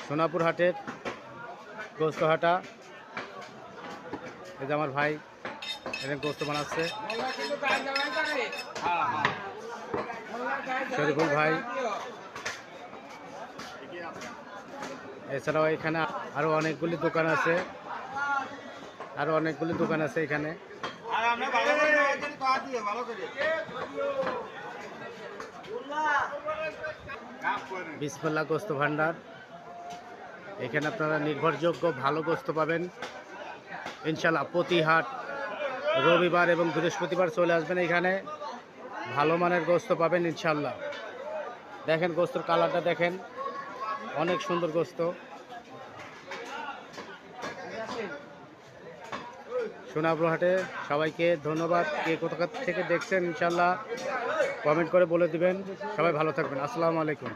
সোনাপুর হাটের গোস্ত হাটা। এই যে আমার ভাই এখানে গোস্ত বানাচ্ছে, শরীফুল ভাই। এছাড়াও এখানে আরো অনেকগুলি দোকান আছে, এখানে। বিসমিল্লাহ গোস্ত ভান্ডার, এখানে আপনারা নির্ভরযোগ্য ভালো গোস্ত পাবেন ইনশাল্লাহ। প্রতি হাট রবিবার এবং বৃহস্পতিবার চলে আসবেন, এখানে ভালো মানের গোস্ত পাবেন ইনশাল্লাহ। দেখেন গোস্তর কালারটা দেখেন, অনেক সুন্দর গোস্ত। সোনাপুর হাটে সবাইকে ধন্যবাদ। কে কোথা থেকে দেখছেন ইনশাল্লাহ কমেন্ট করে বলে দিবেন। সবাই ভালো থাকবেন। আসসালামু আলাইকুম।